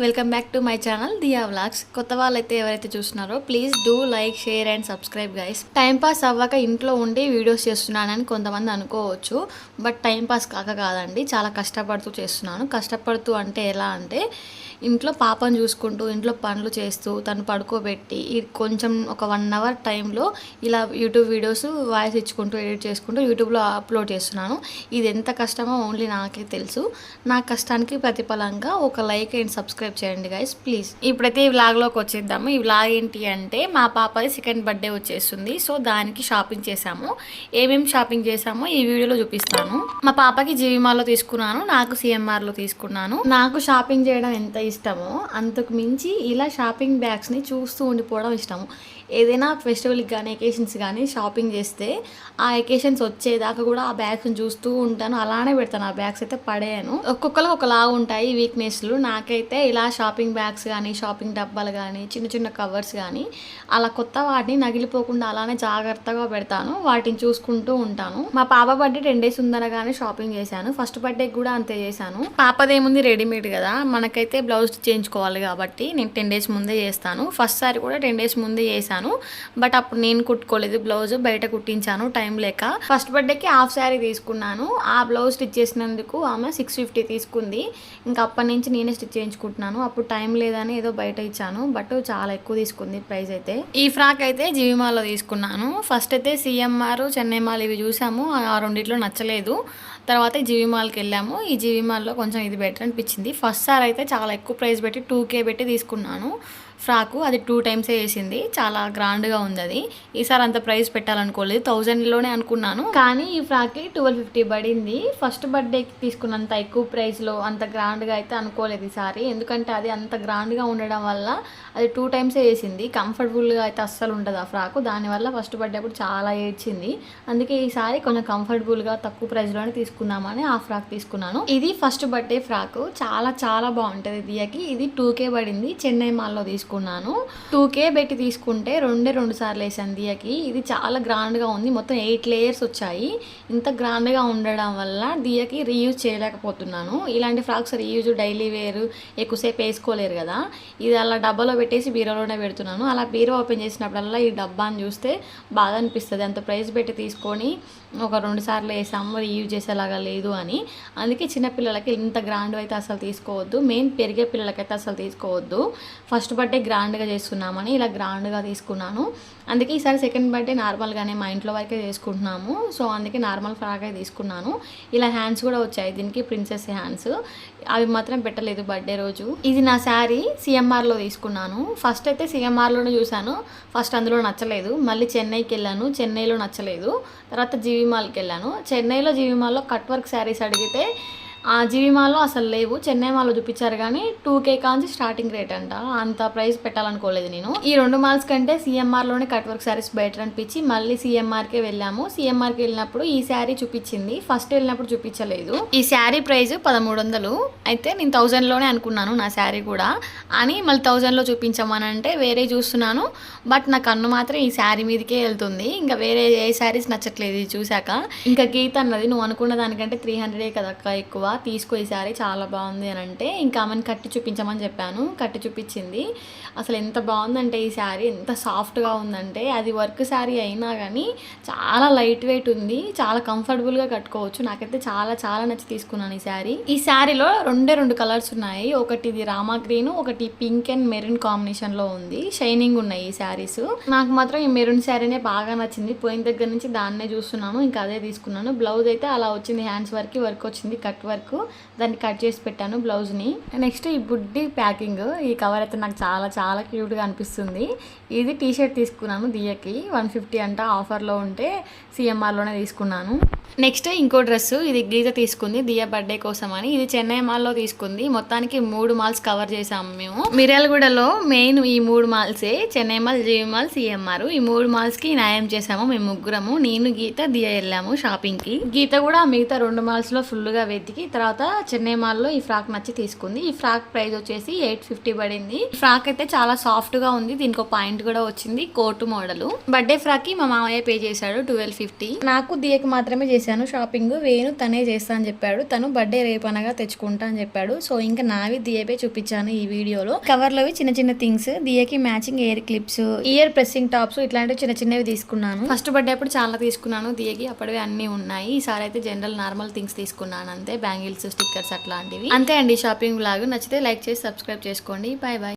Welcome back to my channel Diya vlogs. కొత్త వాళ్ళైతే ఎవరైతే చూస్తున్నారో please do like, share and subscribe guys. Time pass అవ్వక ఇంట్లో ఉండి వీడియోస్ చేస్తున్నానని కొంతమంది అనుకోవచ్చు, బట్ టైం పాస్ కాదండి, చాలా కష్టపడుతూ చేస్తున్నాను. కష్టపడుతూ అంటే ఎలా అంటే ఇంట్లో పాపను చూసుకుంటూ, ఇంట్లో పనులు చేస్తూ, తను పడుకోబెట్టి కొంచెం ఒక 1 అవర్ టైంలో ఇలా యూట్యూబ్ వీడియోస్ వాయిస్ ఇచ్చుకుంటూ, ఎడిట్ చేసుకుంటూ యూట్యూబ్లో అప్లోడ్ చేస్తున్నాను. ఇది ఎంత కష్టమో ఓన్లీ నాకే తెలుసు. నా కష్టానికి ప్రతిఫలంగా ఒక లైక్ అండ్ సబ్స్క్రైబ్ చేయండి గైస్ ప్లీజ్. ఇప్పుడైతే ఈ వ్లాగ్లోకి వచ్చేద్దాము. ఈ వ్లాగ్ ఏంటి అంటే మా పాపది 2nd బర్త్డే వచ్చేస్తుంది. సో దానికి షాపింగ్ చేశాము. ఏమేమి షాపింగ్ చేశామో ఈ వీడియోలో చూపిస్తాను. మా పాపకి జీవిమాల్లో తీసుకున్నాను, నాకు సిఎంఆర్లో తీసుకున్నాను. నాకు షాపింగ్ చేయడం ఎంత ఇష్టమో అంతకు మించి ఇలా షాపింగ్ బ్యాగ్స్ని చూస్తూ ఉండిపోవడం ఇష్టము. ఏదైనా ఫెస్టివల్కి కానీ ఎకేషన్స్ కానీ షాపింగ్ చేస్తే ఆ ఎకేషన్స్ వచ్చేదాకా కూడా ఆ బ్యాగ్స్ని చూస్తూ ఉంటాను, అలానే పెడతాను. ఆ బ్యాగ్స్ అయితే పడేయను. ఒక్కొక్కరు ఒకలా ఉంటాయి వీక్నెస్లు. నాకైతే ఇలా షాపింగ్ బ్యాగ్స్ కానీ, షాపింగ్ డబ్బాలు కానీ, చిన్న చిన్న కవర్స్ కానీ అలా కొత్త వాటిని నగిలిపోకుండా అలానే జాగ్రత్తగా పెడతాను, వాటిని చూసుకుంటూ ఉంటాను. మా పాప బర్త్డే 10 days ఉందనగానే షాపింగ్ చేశాను. ఫస్ట్ బర్త్డేకి కూడా అంతే చేశాను. పాపదేముంది రెడీమేడ్ కదా, మనకైతే బ్లౌజ్ చేయించుకోవాలి కాబట్టి నేను 10 days ముందే చేస్తాను. ఫస్ట్ సారి కూడా 10 days ముందే చేశాను, బట్ అప్పుడు నేను కుట్టుకోలేదు, బ్లౌజ్ బయట కుట్టించాను టైం లేక. ఫస్ట్ బర్త్డేకి హాఫ్ శారీ తీసుకున్నాను. ఆ బ్లౌజ్ స్టిచ్ చేసినందుకు ఆమె 650 తీసుకుంది. ఇంకా అప్పటి నుంచి నేనే స్టిచ్ చేయించుకుంటున్నాను. అప్పుడు టైం లేదని ఏదో బయట ఇచ్చాను, బట్ చాలా ఎక్కువ తీసుకుంది ప్రైస్ అయితే. ఈ ఫ్రాక్ అయితే జీవిమాల్లో తీసుకున్నాను. ఫస్ట్ అయితే సిఎంఆర్, చెన్నై మాల్ ఇవి చూసాము, ఆ రెండిట్లో నచ్చలేదు. తర్వాత జీవిమాల్కి వెళ్ళాము. ఈ జీవిమాల్లో కొంచెం ఇది బెటర్ అనిపించింది. ఫస్ట్ సార్ అయితే చాలా ఎక్కువ ప్రైస్ పెట్టి 2K పెట్టి తీసుకున్నాను ఫ్రాకు. అది 2 times వేసింది, చాలా గ్రాండ్గా ఉంది అది. ఈసారి అంత ప్రైస్ పెట్టాలనుకోలేదు, 1000లోనే అనుకున్నాను, కానీ ఈ ఫ్రాక్కి 1250 పడింది. ఫస్ట్ బర్త్డేకి తీసుకున్నంత ఎక్కువ ప్రైస్లో అంత గ్రాండ్గా అయితే అనుకోలేదు ఈసారి. ఎందుకంటే అది అంత గ్రాండ్గా ఉండడం వల్ల అది 2 times వేసింది. కంఫర్టబుల్గా అయితే అస్సలు ఉండదు ఆ ఫ్రాకు. దానివల్ల ఫస్ట్ బర్త్డే అప్పుడు చాలా ఏడ్చింది. అందుకే ఈసారి కొంచెం కంఫర్టబుల్గా తక్కువ ప్రైస్లోనే తీసుకుందామని ఆ ఫ్రాక్ తీసుకున్నాను. ఇది ఫస్ట్ బర్త్డే ఫ్రాకు, చాలా చాలా బాగుంటుంది దియాకి. ఇది 2K పడింది, చెన్నై మాల్లో తీసుకున్నాను. 2K పెట్టి తీసుకుంటే 2 సార్లు వేసాను దియాకి. ఇది చాలా గ్రాండ్గా ఉంది, మొత్తం 8 layers వచ్చాయి. ఇంత గ్రాండ్గా ఉండడం వల్ల దియాకి రీయూజ్ చేయలేకపోతున్నాను. ఇలాంటి ఫ్రాక్స్ రీయూజ్ డైలీ వేర్ ఎక్కువసేపు వేసుకోలేరు కదా. ఇది అలా డబ్బాలో పెట్టేసి బీరోలోనే పెడుతున్నాను. అలా బీరో ఓపెన్ చేసినప్పుడల్లా ఈ డబ్బాని చూస్తే బాధ అనిపిస్తుంది, అంత ప్రైస్ పెట్టి తీసుకొని ఒక 2 సార్లు వేసాము, రీయూజ్ చేసేలాగా లేదు అని. అందుకే చిన్నపిల్లలకి ఇంత గ్రాండ్ అయితే అసలు తీసుకోవద్దు, మెయిన్ పెరిగే పిల్లలకైతే అసలు తీసుకోవద్దు. ఫస్ట్ బర్త్డే గ్రాండ్గా చేసుకున్నామని ఇలా గ్రాండ్గా తీసుకున్నాను. అందుకే ఈసారి 2nd బర్త్డే నార్మల్గానే మా ఇంట్లో వరకే చేసుకుంటున్నాము. సో అందుకే నార్మల్ ఫ్రాక్ అయితే తీసుకున్నాను. ఇలా హ్యాండ్స్ కూడా వచ్చాయి దీనికి, ప్రిన్సెస్ హ్యాండ్స్. అవి మాత్రం పెట్టలేదు బర్త్డే రోజు. ఇది నా శారీ సిఎంఆర్లో తీసుకున్నాను. ఫస్ట్ అయితే సిఎంఆర్లోనే చూశాను, ఫస్ట్ అందులో నచ్చలేదు. మళ్ళీ చెన్నైకి వెళ్ళాను, చెన్నైలో నచ్చలేదు. తర్వాత జీవిమాల్కి వెళ్ళాను. చెన్నైలో జీవిమాల్లో కట్ వర్క్ శారీస్ అడిగితే ఆ జీవిమాల్లో అసలు లేవు, చెన్నై మాల్లో చూపించారు, కానీ 2K కాంచి స్టార్టింగ్ రేట్ అంట. అంత ప్రైస్ పెట్టాలనుకోలేదు నేను. ఈ 2 malls కంటే సిఎంఆర్లోనే కట్ వర్క్ శారీస్ బెటర్ అనిపించి మళ్ళీ సిఎంఆర్కే వెళ్ళాము. సిఎంఆర్కి వెళ్ళినప్పుడు ఈ శారీ చూపించింది, ఫస్ట్ వెళ్ళినప్పుడు చూపించలేదు. ఈ శారీ ప్రైస్ 1300, అయితే నేను 1000లోనే అనుకున్నాను నా శారీ కూడా అని. మళ్ళీ 1000లో చూపించమనంటే వేరే చూస్తున్నాను, బట్ నా కన్ను మాత్రం ఈ శారీ మీదకే వెళ్తుంది. ఇంకా వేరే ఏ శారీస్ నచ్చట్లేదు ఇది చూశాక. ఇంకా గీత అన్నది, నువ్వు అనుకున్న దానికంటే 300 కదక్క ఎక్కువ, తీసుకో ఈ శారీ చాలా బాగుంది అని అంటే ఇంకా ఆమెను కట్టి చూపించమని చెప్పాను. కట్టి చూపించింది. అసలు ఎంత బాగుందంటే ఈ శారీ, ఎంత సాఫ్ట్గా ఉందంటే, అది వర్క్ శారీ అయినా కానీ చాలా లైట్ వెయిట్ ఉంది, చాలా కంఫర్టబుల్గా కట్టుకోవచ్చు. నాకైతే చాలా చాలా నచ్చి తీసుకున్నాను ఈ శారీ. ఈ శారీలో 2 కలర్స్ ఉన్నాయి, ఒకటి ఇది రామా గ్రీన్, ఒకటి పింక్ అండ్ మెరూన్ కాంబినేషన్లో ఉంది. షైనింగ్ ఉన్నాయి ఈ శారీస్. నాకు మాత్రం ఈ మెరూన్ శారీనే బాగా నచ్చింది, పోయిన దగ్గర నుంచి దాన్నే చూస్తున్నాను, ఇంకా అదే తీసుకున్నాను. బ్లౌజ్ అయితే అలా వచ్చింది, హ్యాండ్స్ వర్క్ వచ్చింది, కట్ వర్క్, దాన్ని కట్ చేసి పెట్టాను బ్లౌజ్ని. నెక్స్ట్ ఈ బుడ్డి ప్యాకింగ్, ఈ కవర్ అయితే నాకు చాలా చాలా క్యూట్గా అనిపిస్తుంది. ఇది టీషర్ట్ తీసుకున్నాను దియకి, 150 అంట, ఆఫర్లో ఉంటే సిఎంఆర్లోనే తీసుకున్నాను. నెక్స్ట్ ఇంకో డ్రెస్సు, ఇది గీత తీసుకుంది దియా బర్త్డే కోసం అని. ఇది చెన్నై మాల్లో తీసుకుంది. మొత్తానికి 3 malls కవర్ చేసాము మేము. మిర్యాలగూడలో మెయిన్ ఈ 3 malls-ఏ, చెన్నై మాల్, జీవి మాల్, సిఎంఆర్. ఈ 3 malls-కి న్యాయం చేసాము మేము ముగ్గురము. నేను, గీత, దియా వెళ్ళాము షాపింగ్కి. గీత కూడా మిగతా 2 malls-లో ఫుల్గా వెతికి తర్వాత చెన్నై మాల్లో ఈ ఫ్రాక్ నచ్చి తీసుకుంది. ఈ ఫ్రాక్ ప్రైస్ వచ్చేసి 850 పడింది. ఫ్రాక్ అయితే చాలా సాఫ్ట్ గా ఉంది. దీనికి ఒక పాయింట్ కూడా వచ్చింది, కోటు మోడల్. బర్త్డే ఫ్రాక్ కి మా మామయ్య పే చేశాడు 1250. నాకు దియకి మాత్రమే చేశాను షాపింగ్. వేణు తనే చేస్తా అని చెప్పాడు. తను బర్త్డే రేపు అనగా తెచ్చుకుంటా అని చెప్పాడు. సో ఇంకా నావి దియపై చూపించాను ఈ వీడియోలో. కవర్ లోవి చిన్న చిన్న థింగ్స్, దియకి matching ear clips, ear pressing tops, ఇట్లాంటివి చిన్న చిన్నవి తీసుకున్నాను. ఫస్ట్ బర్త్డే అప్పుడు చాలా తీసుకున్నాను దియకి, అప్పటివి అన్ని ఉన్నాయి. ఈసారి అయితే జనరల్ నార్మల్ థింగ్స్ తీసుకున్నాను అంతే, బ్యాంగిల్స్, స్టిక్కర్స్ అట్లాంటివి అంతే అండి. షాపింగ్ బ్లాగ్ నచ్చితే లైక్ చేసి సబ్స్క్రైబ్ చేసుకోండి. Bye bye.